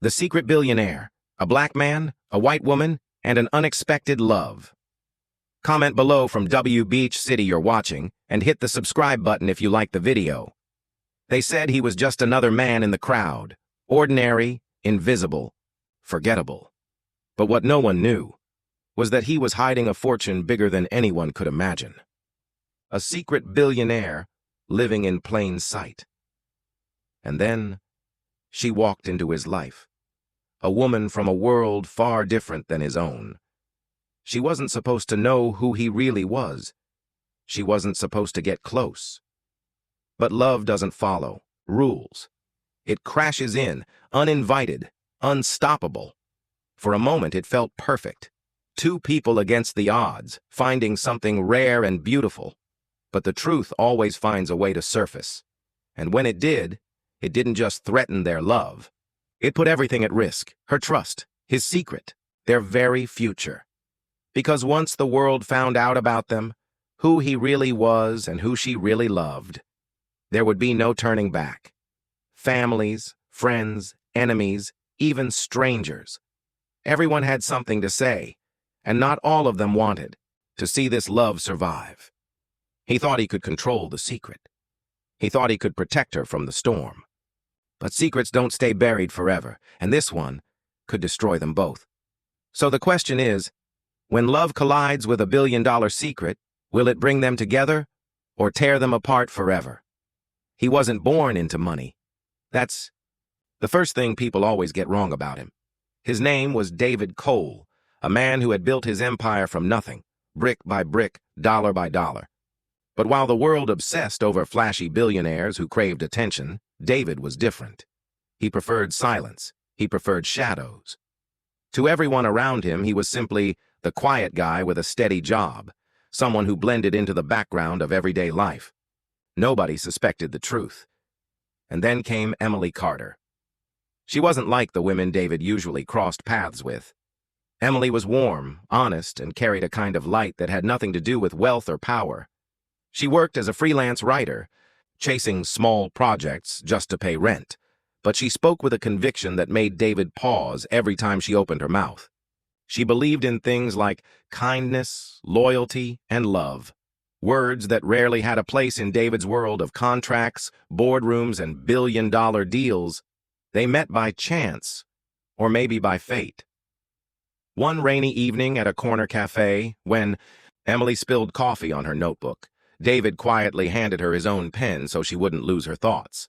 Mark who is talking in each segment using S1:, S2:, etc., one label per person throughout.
S1: The Secret Billionaire, a black man, a white woman, and an unexpected love. Comment below from which city you're watching, and hit the subscribe button if you like the video. They said he was just another man in the crowd, ordinary, invisible, forgettable. But what no one knew was that he was hiding a fortune bigger than anyone could imagine. A secret billionaire living in plain sight. And then she walked into his life. A woman from a world far different than his own. She wasn't supposed to know who he really was. She wasn't supposed to get close. But love doesn't follow rules. It crashes in, uninvited, unstoppable. For a moment it felt perfect. Two people against the odds, finding something rare and beautiful. But the truth always finds a way to surface. And when it didn't just threaten their love. It put everything at risk, her trust, his secret, their very future. Because once the world found out about them, who he really was and who she really loved, there would be no turning back. Families, friends, enemies, even strangers. Everyone had something to say, and not all of them wanted to see this love survive. He thought he could control the secret. He thought he could protect her from the storm. But secrets don't stay buried forever, and this one could destroy them both. So the question is, when love collides with a billion-dollar secret, will it bring them together or tear them apart forever? He wasn't born into money. That's the first thing people always get wrong about him. His name was David Cole, a man who had built his empire from nothing, brick by brick, dollar by dollar. But while the world obsessed over flashy billionaires who craved attention, David was different. He preferred silence. He preferred shadows. To everyone around him, he was simply the quiet guy with a steady job, someone who blended into the background of everyday life. Nobody suspected the truth. And then came Emily Carter. She wasn't like the women David usually crossed paths with. Emily was warm, honest, and carried a kind of light that had nothing to do with wealth or power. She worked as a freelance writer, chasing small projects just to pay rent, but she spoke with a conviction that made David pause every time she opened her mouth. She believed in things like kindness, loyalty, and love, words that rarely had a place in David's world of contracts, boardrooms, and billion-dollar deals. They met by chance, or maybe by fate. One rainy evening at a corner cafe, when Emily spilled coffee on her notebook, David quietly handed her his own pen so she wouldn't lose her thoughts.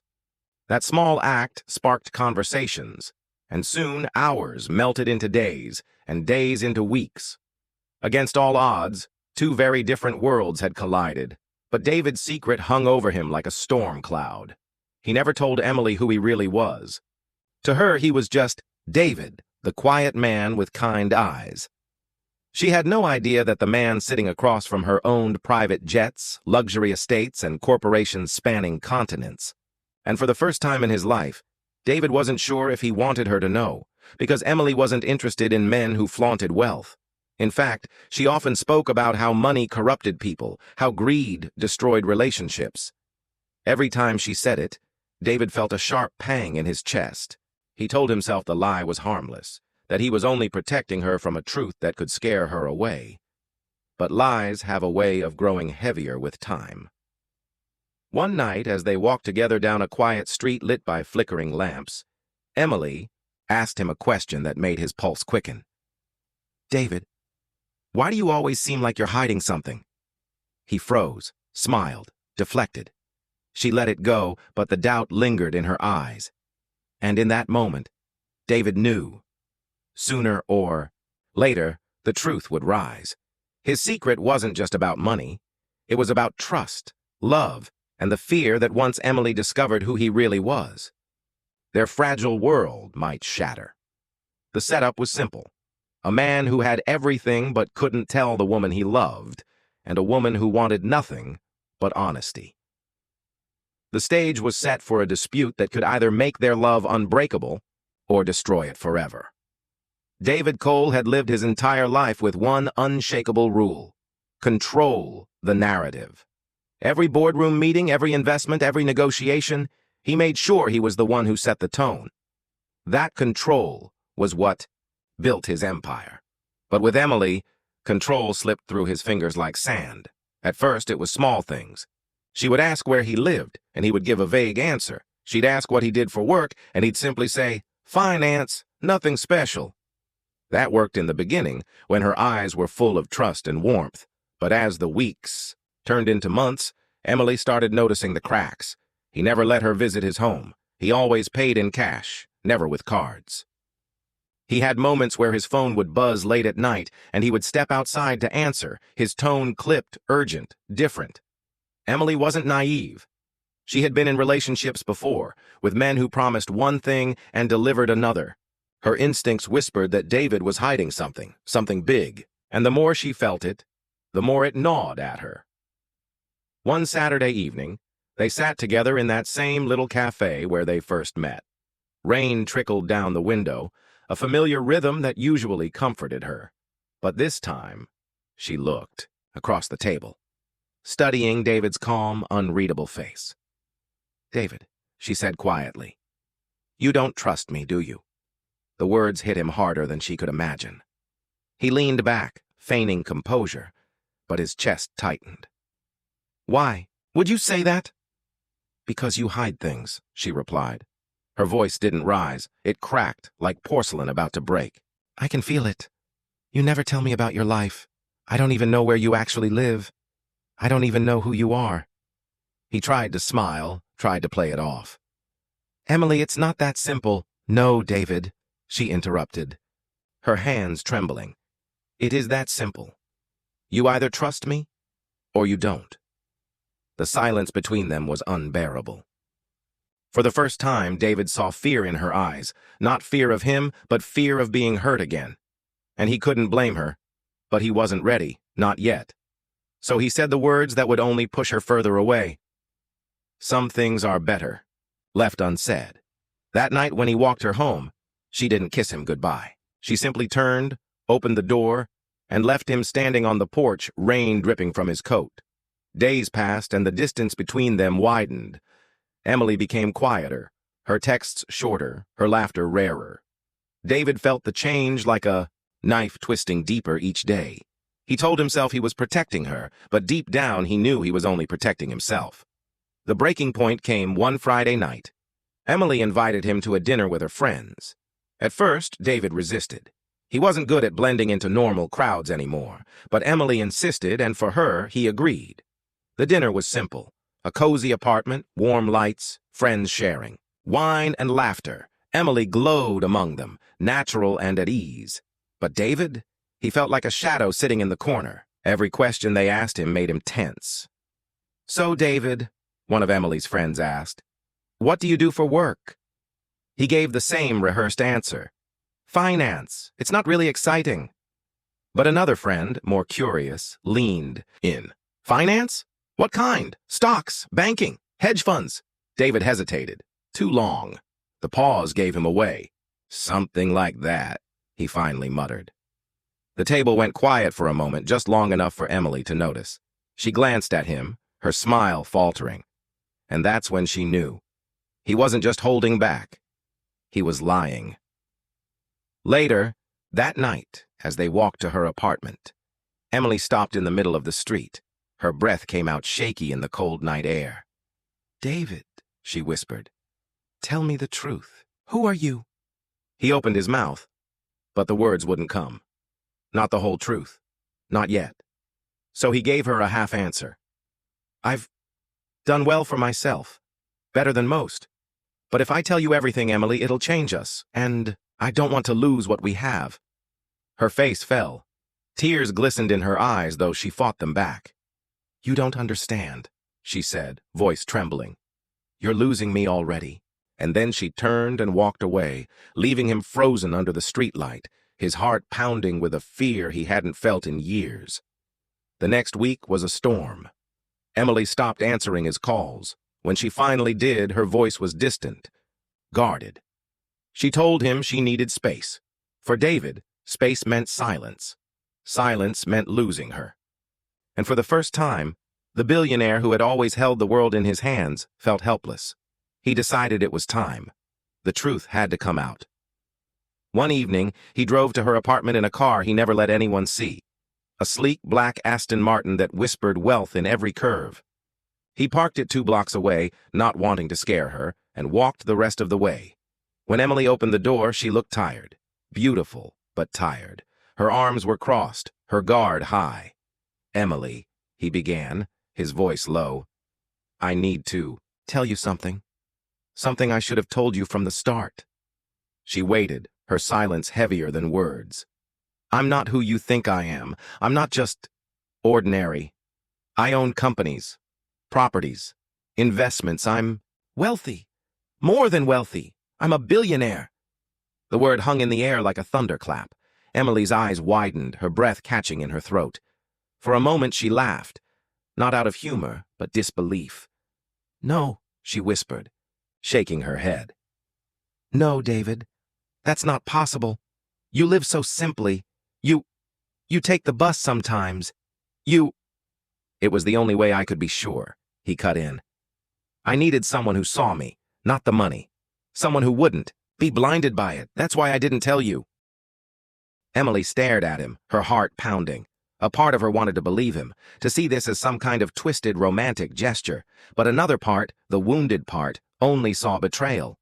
S1: That small act sparked conversations, and soon hours melted into days, and days into weeks. Against all odds, two very different worlds had collided, but David's secret hung over him like a storm cloud. He never told Emily who he really was. To her, he was just David, the quiet man with kind eyes. She had no idea that the man sitting across from her owned private jets, luxury estates, and corporations spanning continents. And for the first time in his life, David wasn't sure if he wanted her to know, because Emily wasn't interested in men who flaunted wealth. In fact, she often spoke about how money corrupted people, how greed destroyed relationships. Every time she said it, David felt a sharp pang in his chest. He told himself the lie was harmless, that he was only protecting her from a truth that could scare her away. But lies have a way of growing heavier with time. One night, as they walked together down a quiet street lit by flickering lamps, Emily asked him a question that made his pulse quicken. "David, why do you always seem like you're hiding something?" He froze, smiled, deflected. She let it go, but the doubt lingered in her eyes. And in that moment, David knew. Sooner or later, the truth would rise. His secret wasn't just about money. It was about trust, love, and the fear that once Emily discovered who he really was, their fragile world might shatter. The setup was simple. A man who had everything but couldn't tell the woman he loved, and a woman who wanted nothing but honesty. The stage was set for a dispute that could either make their love unbreakable or destroy it forever. David Cole had lived his entire life with one unshakable rule: control the narrative. Every boardroom meeting, every investment, every negotiation, he made sure he was the one who set the tone. That control was what built his empire. But with Emily, control slipped through his fingers like sand. At first, it was small things. She would ask where he lived, and he would give a vague answer. She'd ask what he did for work, and he'd simply say, "Finance, nothing special." That worked in the beginning, when her eyes were full of trust and warmth. But as the weeks turned into months, Emily started noticing the cracks. He never let her visit his home. He always paid in cash, never with cards. He had moments where his phone would buzz late at night, and he would step outside to answer, his tone clipped, urgent, different. Emily wasn't naive. She had been in relationships before, with men who promised one thing and delivered another. Her instincts whispered that David was hiding something big, and the more she felt it, the more it gnawed at her. One Saturday evening, they sat together in that same little cafe where they first met. Rain trickled down the window, a familiar rhythm that usually comforted her. But this time, she looked across the table, studying David's calm, unreadable face. "David," she said quietly, "you don't trust me, do you?" The words hit him harder than she could imagine. He leaned back, feigning composure, but his chest tightened. "Why would you say that?" "Because you hide things," she replied. Her voice didn't rise. It cracked like porcelain about to break. "I can feel it. You never tell me about your life. I don't even know where you actually live. I don't even know who you are." He tried to smile, tried to play it off. "Emily, it's not that simple." "No, David," she interrupted, her hands trembling. "It is that simple. You either trust me, or you don't." The silence between them was unbearable. For the first time, David saw fear in her eyes, not fear of him, but fear of being hurt again. And he couldn't blame her, but he wasn't ready, not yet. So he said the words that would only push her further away. "Some things are better left unsaid." That night when he walked her home, she didn't kiss him goodbye. She simply turned, opened the door, and left him standing on the porch, rain dripping from his coat. Days passed, and the distance between them widened. Emily became quieter, her texts shorter, her laughter rarer. David felt the change like a knife twisting deeper each day. He told himself he was protecting her, but deep down he knew he was only protecting himself. The breaking point came one Friday night. Emily invited him to a dinner with her friends. At first, David resisted. He wasn't good at blending into normal crowds anymore, but Emily insisted, and for her, he agreed. The dinner was simple. A cozy apartment, warm lights, friends sharing. Wine and laughter. Emily glowed among them, natural and at ease. But David? He felt like a shadow sitting in the corner. Every question they asked him made him tense. "So, David," one of Emily's friends asked, "what do you do for work?" He gave the same rehearsed answer. "Finance. It's not really exciting." But another friend, more curious, leaned in. "Finance? What kind? Stocks, banking, hedge funds?" David hesitated. Too long. The pause gave him away. "Something like that," he finally muttered. The table went quiet for a moment, just long enough for Emily to notice. She glanced at him, her smile faltering. And that's when she knew. He wasn't just holding back. He was lying. Later, that night, as they walked to her apartment, Emily stopped in the middle of the street. Her breath came out shaky in the cold night air. "David," she whispered, "tell me the truth. Who are you?" He opened his mouth, but the words wouldn't come. Not the whole truth. Not yet. So he gave her a half answer. "I've done well for myself. Better than most. But if I tell you everything, Emily, it'll change us, and I don't want to lose what we have." Her face fell. Tears glistened in her eyes, though she fought them back. "You don't understand," she said, voice trembling. "You're losing me already." And then she turned and walked away, leaving him frozen under the streetlight, his heart pounding with a fear he hadn't felt in years. The next week was a storm. Emily stopped answering his calls. When she finally did, her voice was distant, guarded. She told him she needed space. For David, space meant silence. Silence meant losing her. And for the first time, the billionaire who had always held the world in his hands felt helpless. He decided it was time. The truth had to come out. One evening, he drove to her apartment in a car he never let anyone see. A sleek black Aston Martin that whispered wealth in every curve. He parked it 2 blocks away, not wanting to scare her, and walked the rest of the way. When Emily opened the door, she looked tired. Beautiful, but tired. Her arms were crossed, her guard high. "Emily," he began, his voice low. "I need to tell you something. Something I should have told you from the start." She waited, her silence heavier than words. "I'm not who you think I am. I'm not just ordinary. I own companies, properties, investments. I'm wealthy. More than wealthy. I'm a billionaire." The word hung in the air like a thunderclap. Emily's eyes widened, her breath catching in her throat. For a moment she laughed, not out of humor, but disbelief. "No," she whispered, shaking her head. "No, David, that's not possible. You live so simply. You take the bus sometimes. It was the only way I could be sure," he cut in. "I needed someone who saw me, not the money. Someone who wouldn't be blinded by it. That's why I didn't tell you." Emily stared at him, her heart pounding. A part of her wanted to believe him, to see this as some kind of twisted romantic gesture, but another part, the wounded part, only saw betrayal.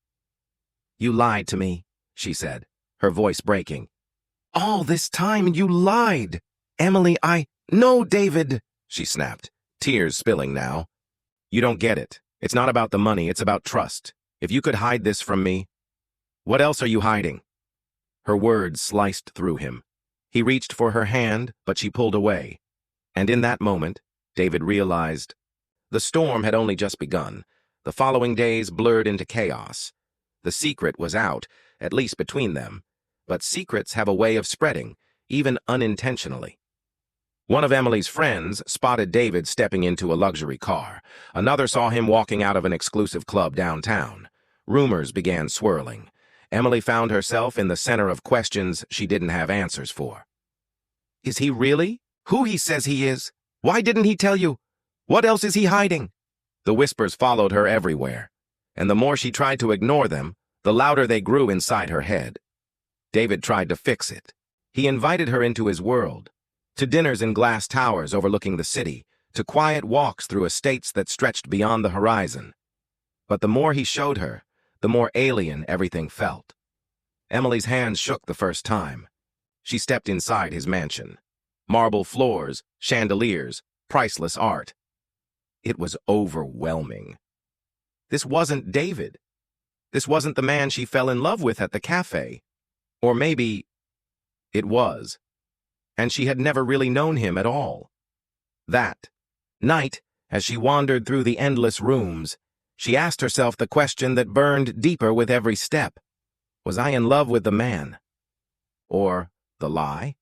S1: "You lied to me," she said, her voice breaking. "All this time you lied! Emily, No, David!" she snapped, tears spilling now. "You don't get it. It's not about the money, it's about trust. If you could hide this from me..." "What else are you hiding?" Her words sliced through him. He reached for her hand, but she pulled away. And in that moment, David realized the storm had only just begun. The following days blurred into chaos. The secret was out, at least between them. But secrets have a way of spreading, even unintentionally. One of Emily's friends spotted David stepping into a luxury car. Another saw him walking out of an exclusive club downtown. Rumors began swirling. Emily found herself in the center of questions she didn't have answers for. Is he really who he says he is? Why didn't he tell you? What else is he hiding? The whispers followed her everywhere, and the more she tried to ignore them, the louder they grew inside her head. David tried to fix it. He invited her into his world, to dinners in glass towers overlooking the city, to quiet walks through estates that stretched beyond the horizon. But the more he showed her, the more alien everything felt. Emily's hands shook the first time. She stepped inside his mansion. Marble floors, chandeliers, priceless art. It was overwhelming. This wasn't David. This wasn't the man she fell in love with at the cafe. Or maybe it was, and she had never really known him at all. That night, as she wandered through the endless rooms, she asked herself the question that burned deeper with every step. Was I in love with the man? Or the lie?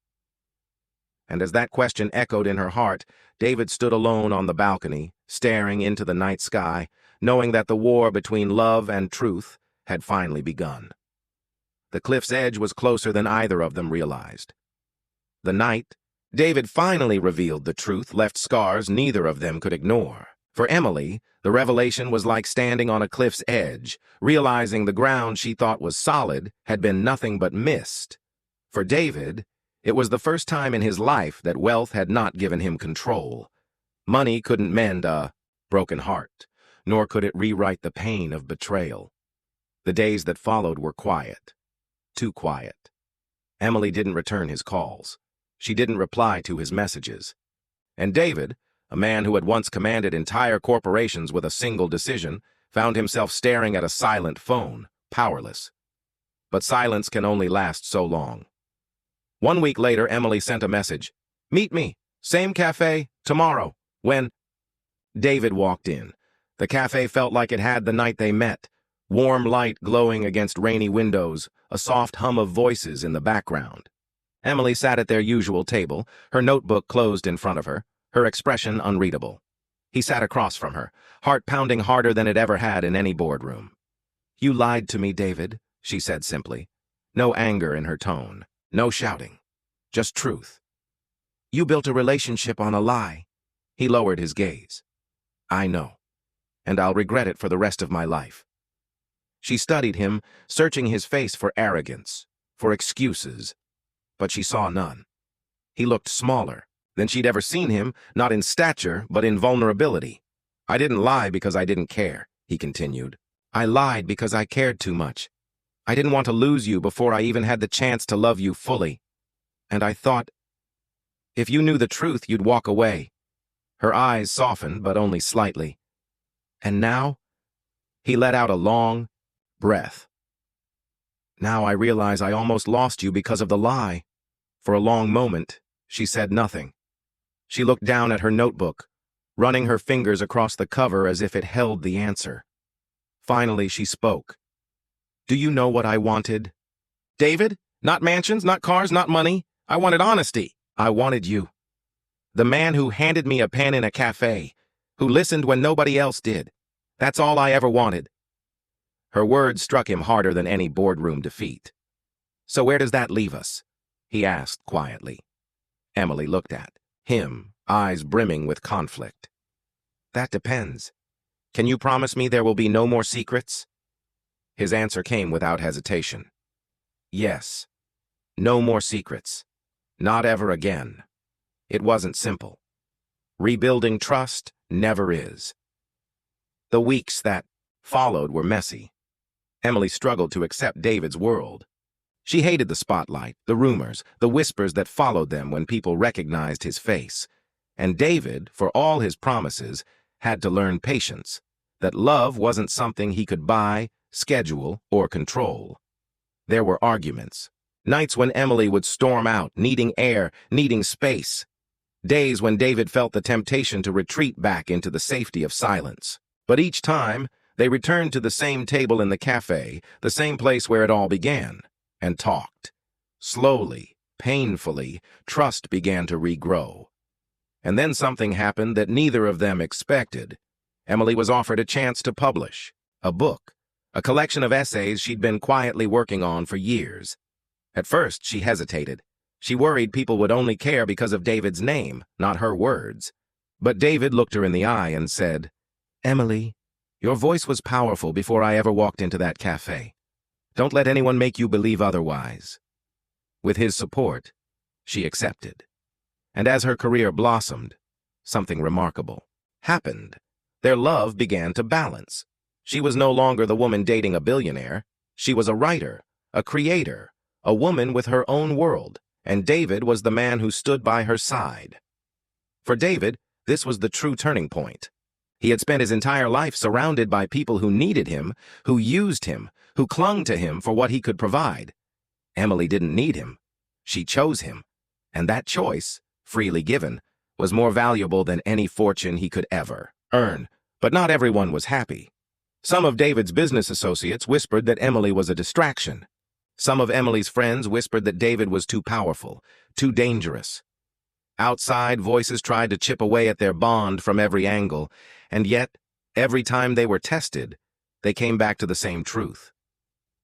S1: And as that question echoed in her heart, David stood alone on the balcony, staring into the night sky, knowing that the war between love and truth had finally begun. The cliff's edge was closer than either of them realized. The night David finally revealed the truth left scars neither of them could ignore. For Emily, the revelation was like standing on a cliff's edge, realizing the ground she thought was solid had been nothing but mist. For David, it was the first time in his life that wealth had not given him control. Money couldn't mend a broken heart, nor could it rewrite the pain of betrayal. The days that followed were quiet. Too quiet. Emily didn't return his calls. She didn't reply to his messages. And David, a man who had once commanded entire corporations with a single decision, found himself staring at a silent phone, powerless. But silence can only last so long. 1 week later, Emily sent a message. "Meet me, same cafe, tomorrow, when..." David walked in. The cafe felt like it had the night they met. Warm light glowing against rainy windows, a soft hum of voices in the background. Emily sat at their usual table, her notebook closed in front of her, her expression unreadable. He sat across from her, heart pounding harder than it ever had in any boardroom. "You lied to me, David," she said simply. No anger in her tone, no shouting, just truth. "You built a relationship on a lie." He lowered his gaze. "I know, and I'll regret it for the rest of my life." She studied him, searching his face for arrogance, for excuses, but she saw none. He looked smaller than she'd ever seen him, not in stature, but in vulnerability. "I didn't lie because I didn't care," he continued. "I lied because I cared too much. I didn't want to lose you before I even had the chance to love you fully. And I thought, if you knew the truth, you'd walk away." Her eyes softened, but only slightly. "And now?" He let out a long breath. "Now I realize I almost lost you because of the lie." For a long moment, she said nothing. She looked down at her notebook, running her fingers across the cover as if it held the answer. Finally, she spoke. "Do you know what I wanted, David? Not mansions, not cars, not money. I wanted honesty. I wanted you. The man who handed me a pen in a cafe, who listened when nobody else did. That's all I ever wanted." Her words struck him harder than any boardroom defeat. "So where does that leave us?" he asked quietly. Emily looked at him, eyes brimming with conflict. "That depends. Can you promise me there will be no more secrets?" His answer came without hesitation. "Yes. No more secrets. Not ever again." It wasn't simple. Rebuilding trust never is. The weeks that followed were messy. Emily struggled to accept David's world. She hated the spotlight, the rumors, the whispers that followed them when people recognized his face. And David, for all his promises, had to learn patience, that love wasn't something he could buy, schedule, or control. There were arguments, nights when Emily would storm out, needing air, needing space. Days when David felt the temptation to retreat back into the safety of silence. But each time, they returned to the same table in the cafe, the same place where it all began, and talked. Slowly, painfully, trust began to regrow. And then something happened that neither of them expected. Emily was offered a chance to publish a book, a collection of essays she'd been quietly working on for years. At first, she hesitated. She worried people would only care because of David's name, not her words. But David looked her in the eye and said, "Emily, your voice was powerful before I ever walked into that cafe. Don't let anyone make you believe otherwise." With his support, she accepted. And as her career blossomed, something remarkable happened. Their love began to balance. She was no longer the woman dating a billionaire. She was a writer, a creator, a woman with her own world, and David was the man who stood by her side. For David, this was the true turning point. He had spent his entire life surrounded by people who needed him, who used him, who clung to him for what he could provide. Emily didn't need him. She chose him. And that choice, freely given, was more valuable than any fortune he could ever earn. But not everyone was happy. Some of David's business associates whispered that Emily was a distraction. Some of Emily's friends whispered that David was too powerful, too dangerous. Outside, voices tried to chip away at their bond from every angle, and yet, every time they were tested, they came back to the same truth: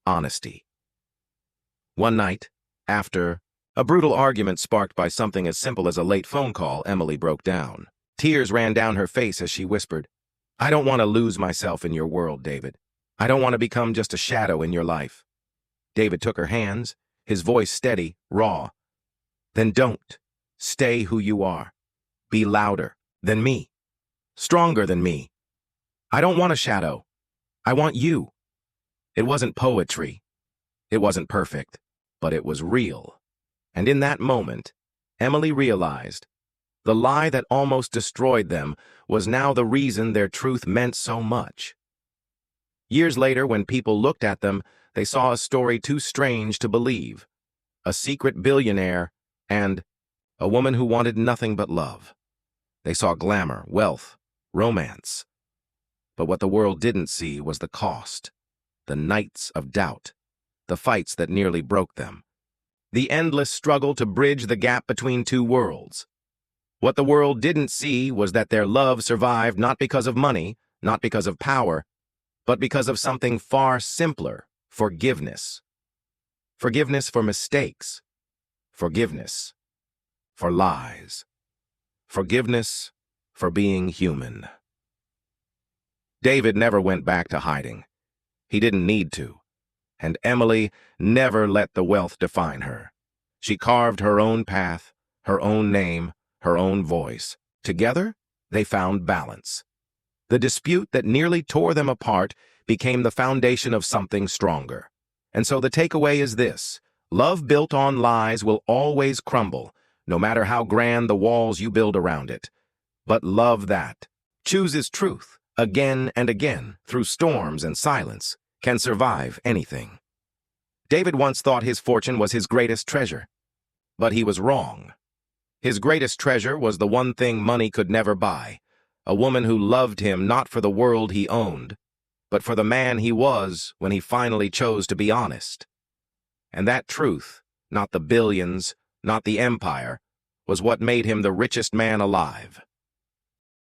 S1: honesty. One night, after a brutal argument sparked by something as simple as a late phone call, Emily broke down. Tears ran down her face as she whispered, "I don't want to lose myself in your world, David. I don't want to become just a shadow in your life." David took her hands, his voice steady, raw. "Then don't. Stay who you are. Be louder than me. Stronger than me. I don't want a shadow. I want you." It wasn't poetry. It wasn't perfect, but it was real. And in that moment, Emily realized the lie that almost destroyed them was now the reason their truth meant so much. Years later, when people looked at them, they saw a story too strange to believe: a secret billionaire and a woman who wanted nothing but love. They saw glamour, wealth, romance. But what the world didn't see was the cost, the nights of doubt, the fights that nearly broke them, the endless struggle to bridge the gap between two worlds. What the world didn't see was that their love survived not because of money, not because of power, but because of something far simpler: forgiveness. Forgiveness for mistakes. Forgiveness for lies. Forgiveness for being human. David never went back to hiding. He didn't need to. And Emily never let the wealth define her. She carved her own path, her own name, her own voice. Together, they found balance. The dispute that nearly tore them apart became the foundation of something stronger. And so the takeaway is this: love built on lies will always crumble, no matter how grand the walls you build around it. But love that chooses truth again and again through storms and silence can survive anything. David once thought his fortune was his greatest treasure, but he was wrong. His greatest treasure was the one thing money could never buy: a woman who loved him not for the world he owned, but for the man he was when he finally chose to be honest. And that truth, not the billions, not the empire, was what made him the richest man alive.